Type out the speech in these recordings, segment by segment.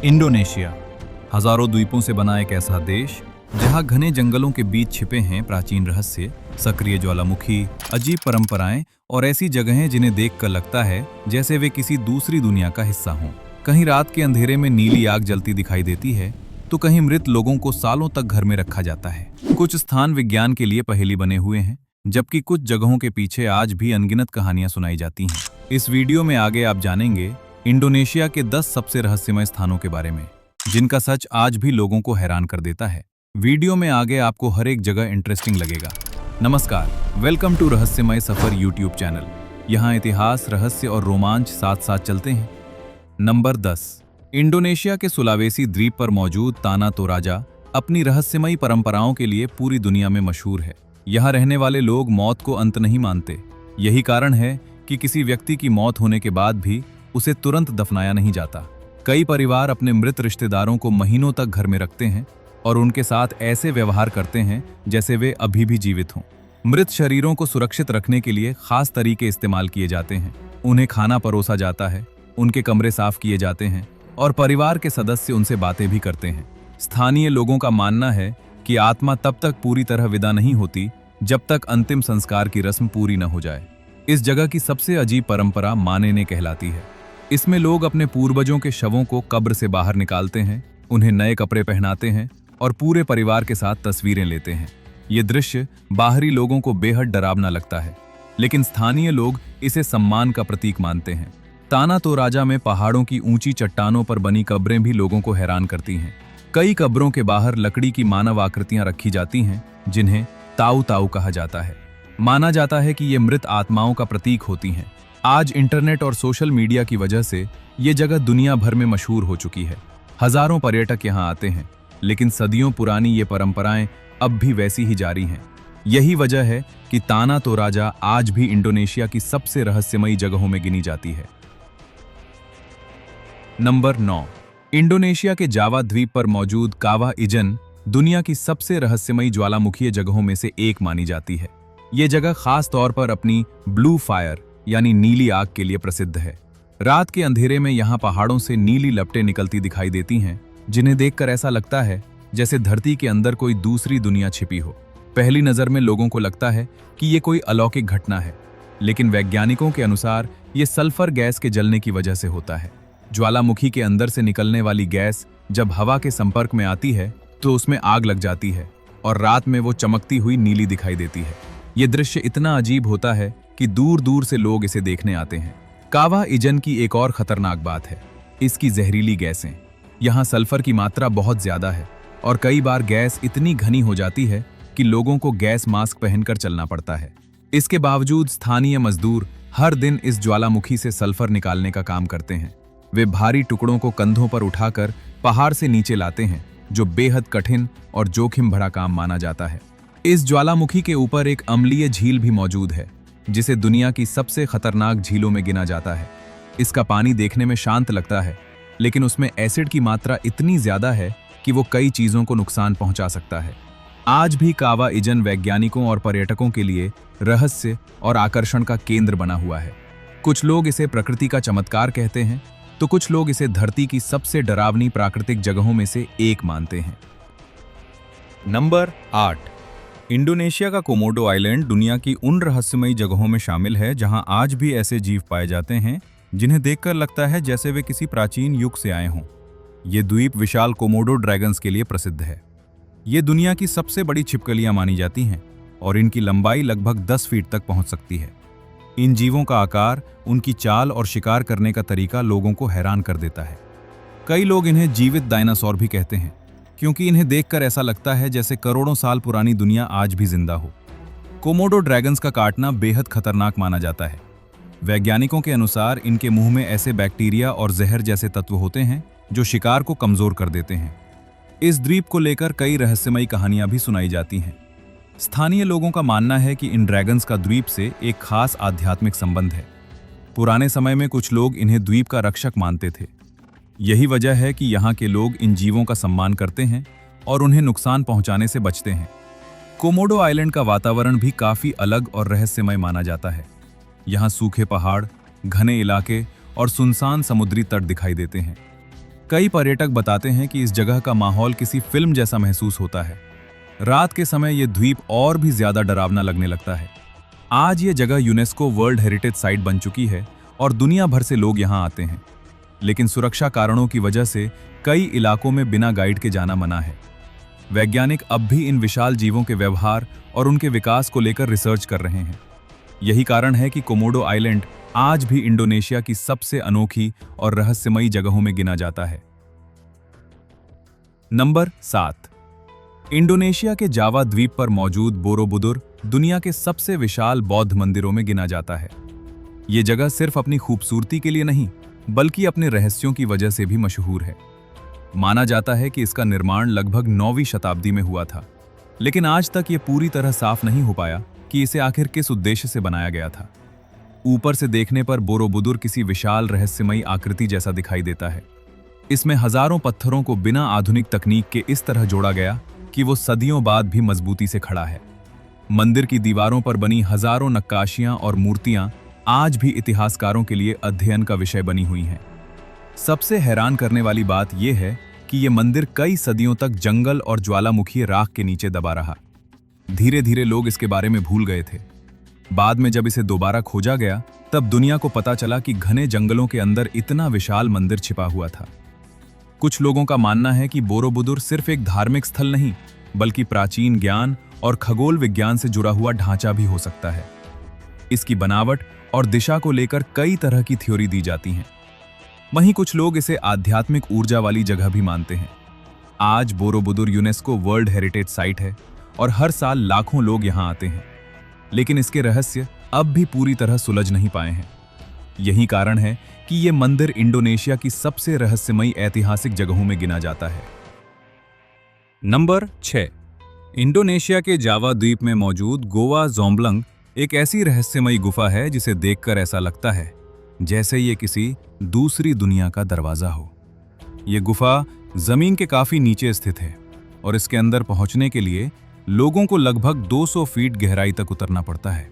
Indonesia हजारों द्वीपों से बना एक ऐसा देश जहां घने जंगलों के बीच छिपे हैं प्राचीन रहस्य, सक्रिय ज्वालामुखी, अजीब परंपराएं और ऐसी जगहें जिन्हें देखकर लगता है जैसे वे किसी दूसरी दुनिया का हिस्सा हों। कहीं रात के अंधेरे में नीली आग जलती दिखाई देती है तो कहीं मृत लोगों को सालों तक घर में रखा जाता है। कुछ स्थान विज्ञान के लिए पहेली बने हुए हैं, जबकि कुछ जगहों के पीछे आज भी अनगिनत कहानियां सुनाई जाती हैं। इस वीडियो में आगे आप जानेंगे इंडोनेशिया के 10 सबसे रहस्यमय स्थानों के बारे में, जिनका सच आज भी लोगों को हैरान कर देता है। वीडियो में आगे आपको हर एक जगह इंटरेस्टिंग लगेगा। नमस्कार, वेलकम टू रहस्यमय सफर यूट्यूब चैनल। यहाँ इतिहास, रहस्य और रोमांच साथ साथ चलते हैं। नंबर 10। इंडोनेशिया के सुलावेसी द्वीप पर मौजूद ताना तोराजा अपनी रहस्यमयी परंपराओं के लिए पूरी दुनिया में मशहूर है। यहाँ रहने वाले लोग मौत को अंत नहीं मानते। यही कारण है कि किसी व्यक्ति की मौत होने के बाद भी उसे तुरंत दफनाया नहीं जाता। कई परिवार अपने मृत रिश्तेदारों को महीनों तक घर में रखते हैं और उनके साथ ऐसे व्यवहार करते हैं जैसे वे अभी भी जीवित हों। मृत शरीरों को सुरक्षित रखने के लिए खास तरीके इस्तेमाल किए जाते हैं। उन्हें खाना परोसा जाता है, उनके कमरे साफ किए जाते हैं और परिवार के सदस्य उनसे बातें भी करते हैं। स्थानीय लोगों का मानना है कि आत्मा तब तक पूरी तरह विदा नहीं होती जब तक अंतिम संस्कार की रस्म पूरी न हो जाए। इस जगह की सबसे अजीब परंपरा मानेने कहलाती है। इसमें लोग अपने पूर्वजों के शवों को कब्र से बाहर निकालते हैं, उन्हें नए कपड़े पहनाते हैं और पूरे परिवार के साथ तस्वीरें लेते हैं। ये दृश्य बाहरी लोगों को बेहद डरावना लगता है, लेकिन स्थानीय लोग इसे सम्मान का प्रतीक मानते हैं। ताना तोराजा में पहाड़ों की ऊंची चट्टानों पर बनी कब्रें भी लोगों को हैरान करती हैं। कई कब्रों के बाहर लकड़ी की मानव आकृतियां रखी जाती हैं, जिन्हें ताऊ ताऊ कहा जाता है। माना जाता है कि ये मृत आत्माओं का प्रतीक होती हैं। आज इंटरनेट और सोशल मीडिया की वजह से ये जगह दुनिया भर में मशहूर हो चुकी है। हजारों पर्यटक यहाँ आते हैं, लेकिन सदियों पुरानी ये परंपराएं अब भी वैसी ही जारी हैं। यही वजह है कि ताना तोराजा आज भी इंडोनेशिया की सबसे रहस्यमयी जगहों में गिनी जाती है। नंबर 9। इंडोनेशिया के जावा द्वीप पर मौजूद कावा इजन दुनिया की सबसे रहस्यमयी ज्वालामुखीय जगहों में से एक मानी जाती है। ये जगह खास तौर पर अपनी ब्लू फायर यानी नीली आग के लिए प्रसिद्ध है। रात के अंधेरे में यहाँ पहाड़ों से नीली लपटें निकलती दिखाई देती हैं, जिन्हें देखकर ऐसा लगता है जैसे धरती के अंदर कोई दूसरी दुनिया छिपी हो। पहली नजर में लोगों को लगता है कि ये कोई अलौकिक घटना है, लेकिन वैज्ञानिकों के अनुसार ये सल्फर गैस के जलने की वजह से होता है। ज्वालामुखी के अंदर से निकलने वाली गैस जब हवा के संपर्क में आती है तो उसमें आग लग जाती है और रात में वो चमकती हुई नीली दिखाई देती है। ये दृश्य इतना अजीब होता है कि दूर दूर से लोग इसे देखने आते हैं। कावा इजन की एक और खतरनाक बात है इसकी जहरीली गैसें। यहाँ सल्फर की मात्रा बहुत ज्यादा है और कई बार गैस इतनी घनी हो जाती है कि लोगों को गैस मास्क पहनकर चलना पड़ता है। इसके बावजूद स्थानीय मजदूर हर दिन इस ज्वालामुखी से सल्फर निकालने का काम करते हैं। वे भारी टुकड़ों को कंधों पर उठाकर पहाड़ से नीचे लाते हैं, जो बेहद कठिन और जोखिम भरा काम माना जाता है। इस ज्वालामुखी के ऊपर एक अम्लीय झील भी मौजूद है, जिसे दुनिया की सबसे खतरनाक झीलों में गिना जाता है। इसका पानी देखने में शांत लगता है, लेकिन उसमें एसिड की मात्रा इतनी ज्यादा है कि वो कई चीजों को नुकसान पहुंचा सकता है। आज भी कावा इजन वैज्ञानिकों और पर्यटकों के लिए रहस्य और आकर्षण का केंद्र बना हुआ है। कुछ लोग इसे प्रकृति का चमत्कार कहते हैं, तो कुछ लोग इसे धरती की सबसे डरावनी प्राकृतिक जगहों में से एक मानते हैं। नंबर 8। इंडोनेशिया का कोमोडो आइलैंड दुनिया की उन रहस्यमयी जगहों में शामिल है जहां आज भी ऐसे जीव पाए जाते हैं जिन्हें देखकर लगता है जैसे वे किसी प्राचीन युग से आए हों। ये द्वीप विशाल कोमोडो ड्रैगन्स के लिए प्रसिद्ध है। ये दुनिया की सबसे बड़ी छिपकलियां मानी जाती हैं और इनकी लंबाई लगभग 10 फीट तक पहुंच सकती है। इन जीवों का आकार, उनकी चाल और शिकार करने का तरीका लोगों को हैरान कर देता है। कई लोग इन्हें जीवित डायनासोर भी कहते हैं, क्योंकि इन्हें देखकर ऐसा लगता है जैसे करोड़ों साल पुरानी दुनिया आज भी जिंदा हो। कोमोडो ड्रैगन्स का काटना बेहद खतरनाक माना जाता है। वैज्ञानिकों के अनुसार इनके मुंह में ऐसे बैक्टीरिया और जहर जैसे तत्व होते हैं जो शिकार को कमजोर कर देते हैं। इस द्वीप को लेकर कई रहस्यमयी कहानियां भी सुनाई जाती हैं। स्थानीय लोगों का मानना है कि इन ड्रैगन्स का द्वीप से एक खास आध्यात्मिक संबंध है। पुराने समय में कुछ लोग इन्हें द्वीप का रक्षक मानते थे। यही वजह है कि यहाँ के लोग इन जीवों का सम्मान करते हैं और उन्हें नुकसान पहुंचाने से बचते हैं। कोमोडो आइलैंड का वातावरण भी काफी अलग और रहस्यमय माना जाता है। यहाँ सूखे पहाड़, घने इलाके और सुनसान समुद्री तट दिखाई देते हैं। कई पर्यटक बताते हैं कि इस जगह का माहौल किसी फिल्म जैसा महसूस होता है। रात के समय ये द्वीप और भी ज्यादा डरावना लगने लगता है। आज ये जगह यूनेस्को वर्ल्ड हेरिटेज साइट बन चुकी है और दुनिया भर से लोग यहाँ आते हैं, लेकिन सुरक्षा कारणों की वजह से कई इलाकों में बिना गाइड के जाना मना है। वैज्ञानिक अब भी इन विशाल जीवों के व्यवहार और उनके विकास को लेकर रिसर्च कर रहे हैं। यही कारण है कि कोमोडो आइलैंड आज भी इंडोनेशिया की सबसे अनोखी और रहस्यमयी जगहों में गिना जाता है। नंबर 7। इंडोनेशिया के जावा द्वीप पर मौजूद बोरोबुदुर दुनिया के सबसे विशाल बौद्ध मंदिरों में गिना जाता है। ये जगह सिर्फ अपनी खूबसूरती के लिए नहीं, बल्कि अपने रहस्यों की वजह से भी मशहूर है। माना जाता है कि इसका निर्माण लगभग 9वीं शताब्दी में हुआ था, लेकिन आज तक ये पूरी तरह साफ नहीं हो पाया कि इसे आखिर किस उद्देश्य से बनाया गया था। ऊपर से देखने पर बोरोबुदुर किसी विशाल रहस्यमयी आकृति जैसा दिखाई देता है। इसमें हजारों पत्थरों को बिना आधुनिक तकनीक के इस तरह जोड़ा गया कि वो सदियों बाद भी मजबूती से खड़ा है। मंदिर की दीवारों पर बनी हजारों नक्काशियां और मूर्तियां आज भी इतिहासकारों के लिए अध्ययन का विषय बनी हुई हैं। सबसे हैरान करने वाली बात यह है कि यह मंदिर कई सदियों तक जंगल और ज्वालामुखी राख के नीचे दबा रहा। धीरे धीरे लोग इसके बारे में भूल गए थे। बाद में जब इसे दोबारा खोजा गया, तब दुनिया को पता चला कि घने जंगलों के अंदर इतना विशाल मंदिर छिपा हुआ था। कुछ लोगों का मानना है कि बोरोबुदुर सिर्फ एक धार्मिक स्थल नहीं, बल्कि प्राचीन ज्ञान और खगोल विज्ञान से जुड़ा हुआ ढांचा भी हो सकता है। इसकी बनावट और दिशा को लेकर कई तरह की थ्योरी दी जाती हैं। वहीं कुछ लोग इसे आध्यात्मिक ऊर्जा वाली जगह भी मानते हैं। आज Borobudur UNESCO world heritage site है और हर साल लाखों लोग यहां आते हैं, लेकिन इसके रहस्य अब भी पूरी तरह सुलझ नहीं पाए हैं। यही कारण है कि यह मंदिर इंडोनेशिया की सबसे रहस्यमयी ऐतिहासिक जगहों में गिना जाता है। नंबर 6। इंडोनेशिया के जावा द्वीप में मौजूद गोवा जोम्बलंग एक ऐसी रहस्यमयी गुफा है जिसे देखकर ऐसा लगता है जैसे ये किसी दूसरी दुनिया का दरवाजा हो। ये गुफा जमीन के काफी नीचे स्थित है और इसके अंदर पहुंचने के लिए लोगों को लगभग 200 फीट गहराई तक उतरना पड़ता है।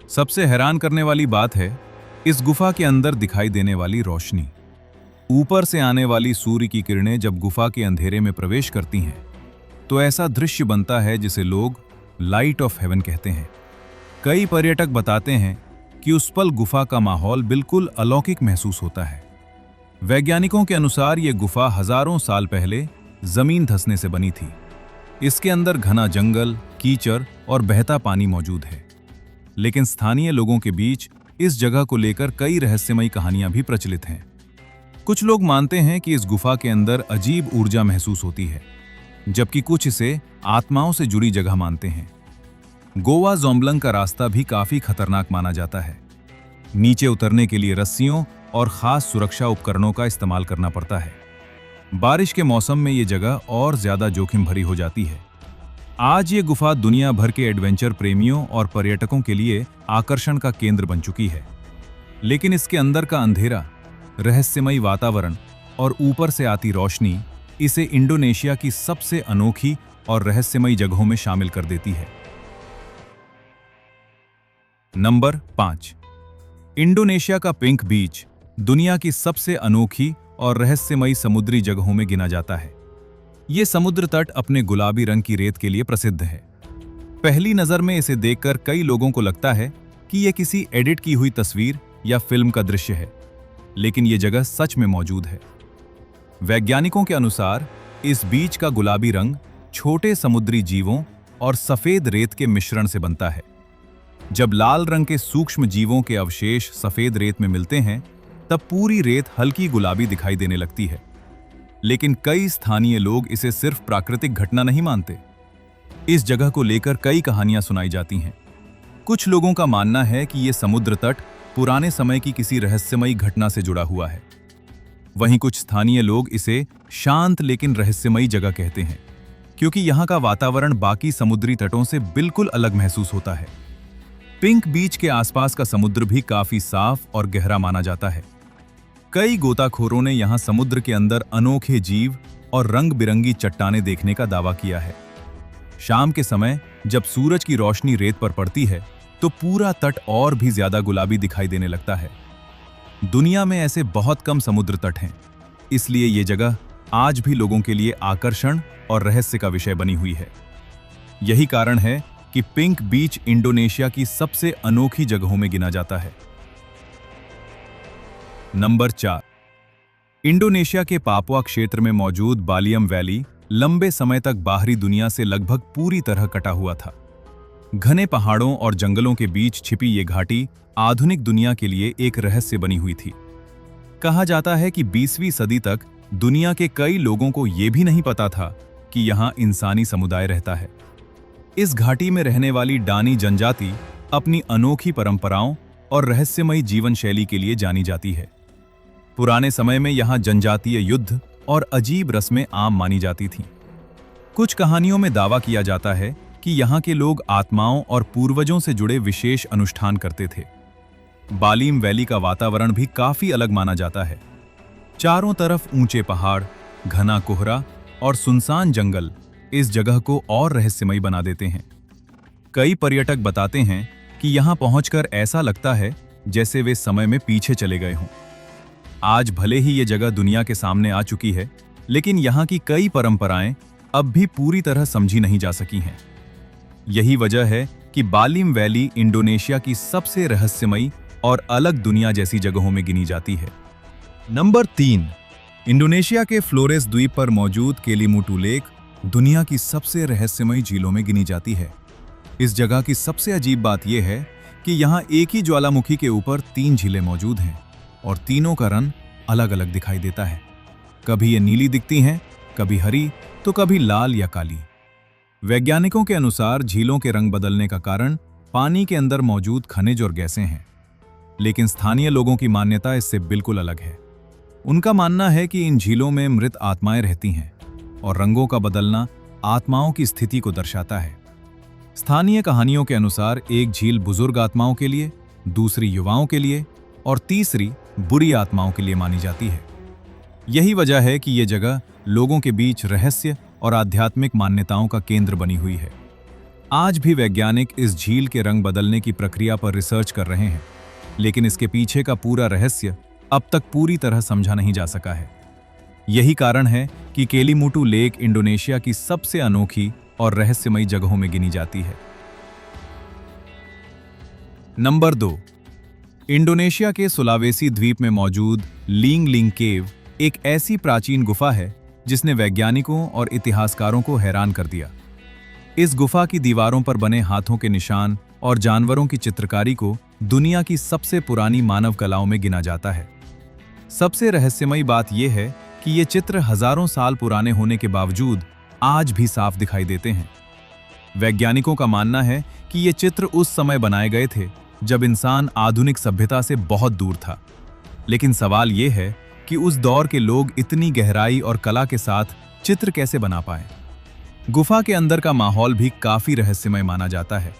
सबसे हैरान करने वाली बात है इस गुफा के अंदर दिखाई देने वाली रोशनी। ऊपर से आने वाली सूर्य की किरणें जब गुफा के अंधेरे में प्रवेश करती हैं, तो ऐसा दृश्य बनता है जिसे लोग लाइट ऑफ हेवन कहते हैं। कई पर्यटक बताते हैं कि उस पल गुफा का माहौल बिल्कुल अलौकिक महसूस होता है। वैज्ञानिकों के अनुसार यह गुफा हजारों साल पहले जमीन धंसने से बनी थी। इसके अंदर घना जंगल, कीचड़ और बहता पानी मौजूद है, लेकिन स्थानीय लोगों के बीच इस जगह को लेकर कई रहस्यमयी कहानियां भी प्रचलित हैं। कुछ लोग मानते हैं कि इस गुफा के अंदर अजीब ऊर्जा महसूस होती है, जबकि कुछ इसे आत्माओं से जुड़ी जगह मानते हैं। गोवा जोम्बलंग का रास्ता भी काफी खतरनाक माना जाता है। नीचे उतरने के लिए रस्सियों और खास सुरक्षा उपकरणों का इस्तेमाल करना पड़ता है। बारिश के मौसम में ये जगह और ज्यादा जोखिम भरी हो जाती है। आज ये गुफा दुनिया भर के एडवेंचर प्रेमियों और पर्यटकों के लिए आकर्षण का केंद्र बन चुकी है, लेकिन इसके अंदर का अंधेरा, रहस्यमयी वातावरण और ऊपर से आती रोशनी इसे इंडोनेशिया की सबसे अनोखी और रहस्यमयी जगहों में शामिल कर देती है। नंबर 5। इंडोनेशिया का पिंक बीच दुनिया की सबसे अनोखी और रहस्यमयी समुद्री जगहों में गिना जाता है। ये समुद्र तट अपने गुलाबी रंग की रेत के लिए प्रसिद्ध है। पहली नजर में इसे देखकर कई लोगों को लगता है कि यह किसी एडिट की हुई तस्वीर या फिल्म का दृश्य है, लेकिन यह जगह सच में मौजूद है। वैज्ञानिकों के अनुसार इस बीच का गुलाबी रंग छोटे समुद्री जीवों और सफेद रेत के मिश्रण से बनता है। जब लाल रंग के सूक्ष्म जीवों के अवशेष सफेद रेत में मिलते हैं, तब पूरी रेत हल्की गुलाबी दिखाई देने लगती है। लेकिन कई स्थानीय लोग इसे सिर्फ प्राकृतिक घटना नहीं मानते। इस जगह को लेकर कई कहानियां सुनाई जाती हैं। कुछ लोगों का मानना है कि यह समुद्र तट पुराने समय की किसी रहस्यमयी घटना से जुड़ा हुआ है। वहीं कुछ स्थानीय लोग इसे शांत लेकिन रहस्यमयी जगह कहते हैं, क्योंकि यहाँ का वातावरण बाकी समुद्री तटों से बिल्कुल अलग महसूस होता है। पिंक बीच के आसपास का समुद्र भी काफी साफ और गहरा माना जाता है। कई गोताखोरों ने यहां समुद्र के अंदर अनोखे जीव और रंग बिरंगी चट्टानें देखने का दावा किया है। शाम के समय जब सूरज की रोशनी रेत पर पड़ती है, तो पूरा तट और भी ज्यादा गुलाबी दिखाई देने लगता है। दुनिया में ऐसे बहुत कम समुद्र तट हैं, इसलिए ये जगह आज भी लोगों के लिए आकर्षण और रहस्य का विषय बनी हुई है। यही कारण है कि पिंक बीच इंडोनेशिया की सबसे अनोखी जगहों में गिना जाता है। नंबर 4, इंडोनेशिया के पापुआ क्षेत्र में मौजूद बालियम वैली लंबे समय तक बाहरी दुनिया से लगभग पूरी तरह कटा हुआ था। घने पहाड़ों और जंगलों के बीच छिपी ये घाटी आधुनिक दुनिया के लिए एक रहस्य बनी हुई थी। कहा जाता है कि 20वीं सदी तक दुनिया के कई लोगों को यह भी नहीं पता था कि यहां इंसानी समुदाय रहता है। इस घाटी में रहने वाली डानी जनजाति अपनी अनोखी परंपराओं और रहस्यमयी जीवन शैली के लिए जानी जाती है। पुराने समय में यहां जनजातीय युद्ध और अजीब रस्में आम मानी जाती थीं। कुछ कहानियों में दावा किया जाता है कि यहां के लोग आत्माओं और पूर्वजों से जुड़े विशेष अनुष्ठान करते थे। बालिम वैली का वातावरण भी काफी अलग माना जाता है। चारों तरफ ऊंचे पहाड़, घना कोहरा और सुनसान जंगल इस जगह को और रहस्यमयी बना देते हैं। कई पर्यटक बताते हैं कि यहां पहुंचकर ऐसा लगता है जैसे वे समय में पीछे चले गए हों। आज भले ही ये जगह दुनिया के सामने आ चुकी है, लेकिन यहाँ की कई परंपराएं अब भी पूरी तरह समझी नहीं जा सकी हैं। यही वजह है कि बालिम वैली इंडोनेशिया की सबसे रहस्यमयी और अलग दुनिया जैसी जगहों में गिनी जाती है। नंबर 3, इंडोनेशिया के फ्लोरेस द्वीप पर मौजूद केलीमुटू लेक दुनिया की सबसे रहस्यमयी झीलों में गिनी जाती है। इस जगह की सबसे अजीब बात यह है कि यहाँ एक ही ज्वालामुखी के ऊपर 3 झीलें मौजूद हैं और तीनों का रंग अलग अलग दिखाई देता है। कभी ये नीली दिखती हैं, कभी हरी, तो कभी लाल या काली। वैज्ञानिकों के अनुसार झीलों के रंग बदलने का कारण पानी के अंदर मौजूद खनिज और गैसें हैं, लेकिन स्थानीय लोगों की मान्यता इससे बिल्कुल अलग है। उनका मानना है कि इन झीलों में मृत आत्माएं रहती हैं और रंगों का बदलना आत्माओं की स्थिति को दर्शाता है। स्थानीय कहानियों के अनुसार एक झील बुजुर्ग आत्माओं के लिए, दूसरी युवाओं के लिए और तीसरी बुरी आत्माओं के लिए मानी जाती है। यही वजह है कि यह जगह लोगों के बीच रहस्य और आध्यात्मिक मान्यताओं का केंद्र बनी हुई है। आज भी वैज्ञानिक इस झील के रंग बदलने की प्रक्रिया पर रिसर्च कर रहे हैं, लेकिन इसके पीछे का पूरा रहस्य अब तक पूरी तरह समझा नहीं जा सका है। यही कारण है कि केलीमुटू लेक इंडोनेशिया की सबसे अनोखी और रहस्यमयी जगहों में गिनी जाती है। नंबर 2, इंडोनेशिया के सुलावेसी द्वीप में मौजूद लींग लींग केव एक ऐसी प्राचीन गुफा है जिसने वैज्ञानिकों और इतिहासकारों को हैरान कर दिया। इस गुफा की दीवारों पर बने हाथों के निशान और जानवरों की चित्रकारी को दुनिया की सबसे पुरानी मानव कलाओं में गिना जाता है। सबसे रहस्यमयी बात यह है कि ये चित्र हजारों साल पुराने होने के बावजूद आज भी साफ दिखाई देते हैं। वैज्ञानिकों का मानना है कि ये चित्र उस समय बनाए गए थे जब इंसान आधुनिक सभ्यता से बहुत दूर था। लेकिन सवाल यह है कि उस दौर के लोग इतनी गहराई और कला के साथ चित्र कैसे बना पाए। गुफा के अंदर का माहौल भी काफी रहस्यमय माना जाता है।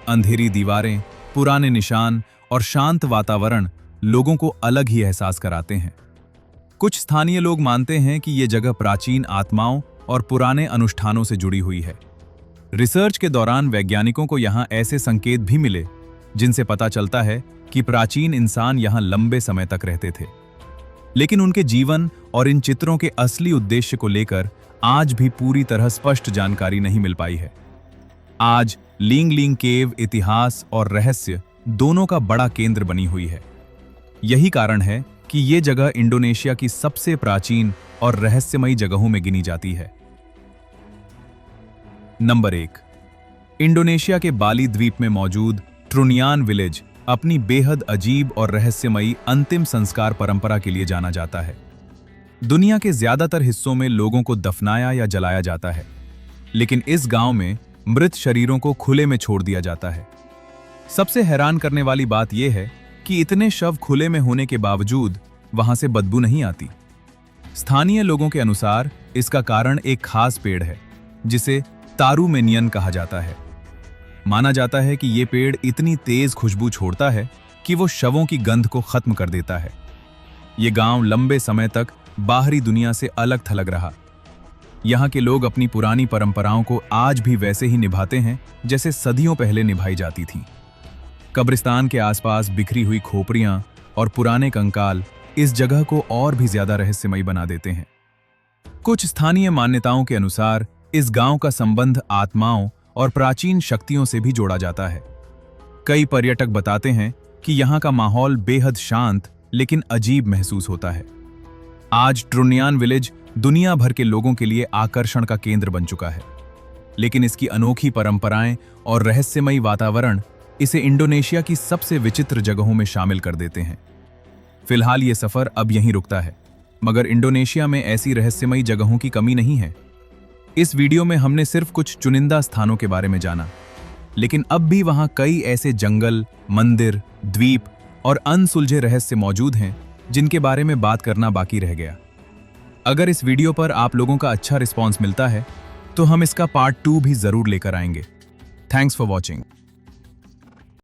अंधेरी दीवारें, पुराने निशान और शांत वातावरण लोगों को अलग ही एहसास कराते हैं। कुछ स्थानीय लोग मानते हैं कि यह जगह प्राचीन आत्माओं और पुराने अनुष्ठानों से जुड़ी हुई है। रिसर्च के दौरान वैज्ञानिकों को यहाँ ऐसे संकेत भी मिले जिनसे पता चलता है कि प्राचीन इंसान यहाँ लंबे समय तक रहते थे। लेकिन उनके जीवन और इन चित्रों के असली उद्देश्य को लेकर आज भी पूरी तरह स्पष्ट जानकारी नहीं मिल पाई है। आज लींग लींग केव इतिहास और रहस्य दोनों का बड़ा केंद्र बनी हुई है। यही कारण है कि ये जगह इंडोनेशिया की सबसे प्राचीन और रहस्यमयी जगहों में गिनी जाती है। नंबर 1, इंडोनेशिया के बाली द्वीप में मौजूद ट्रुनियान विलेज अपनी बेहद अजीब और रहस्यमयी अंतिम संस्कार परंपरा के लिए जाना जाता है। दुनिया के ज्यादातर हिस्सों में लोगों को दफनाया या जलाया जाता है, लेकिन इस गांव में मृत शरीरों को खुले में छोड़ दिया जाता है। सबसे हैरान करने वाली बात यह है कि इतने शव खुले में होने के बावजूद वहां से बदबू नहीं आती। स्थानीय लोगों के अनुसार इसका कारण एक खास पेड़ है जिसे तारूमेनियन कहा जाता है। माना जाता है कि यह पेड़ इतनी तेज खुशबू छोड़ता है कि वो शवों की गंध को खत्म कर देता है। ये गांव लंबे समय तक बाहरी दुनिया से अलग थलग रहा। यहाँ के लोग अपनी पुरानी परंपराओं को आज भी वैसे ही निभाते हैं जैसे सदियों पहले निभाई जाती थीं। कब्रिस्तान के आसपास बिखरी हुई खोपड़ियां और पुराने कंकाल इस जगह को और भी ज्यादा रहस्यमयी बना देते हैं। कुछ स्थानीय मान्यताओं के अनुसार इस गांव का संबंध आत्माओं और प्राचीन शक्तियों से भी जोड़ा जाता है। कई पर्यटक बताते हैं कि यहाँ का माहौल बेहद शांत लेकिन अजीब महसूस होता है। आज ट्रुनियान विलेज दुनिया भर के लोगों के लिए आकर्षण का केंद्र बन चुका है, लेकिन इसकी अनोखी परंपराएं और रहस्यमयी वातावरण इसे इंडोनेशिया की सबसे विचित्र जगहों में शामिल कर देते हैं। फिलहाल ये सफर अब यहीं रुकता है, मगर इंडोनेशिया में ऐसी रहस्यमयी जगहों की कमी नहीं है। इस वीडियो में हमने सिर्फ कुछ चुनिंदा स्थानों के बारे में जाना, लेकिन अब भी वहां कई ऐसे जंगल, मंदिर, द्वीप और अनसुलझे रहस्य मौजूद हैं जिनके बारे में बात करना बाकी रह गया। अगर इस वीडियो पर आप लोगों का अच्छा रिस्पॉन्स मिलता है तो हम इसका पार्ट 2 भी जरूर लेकर आएंगे। Thanks for watching.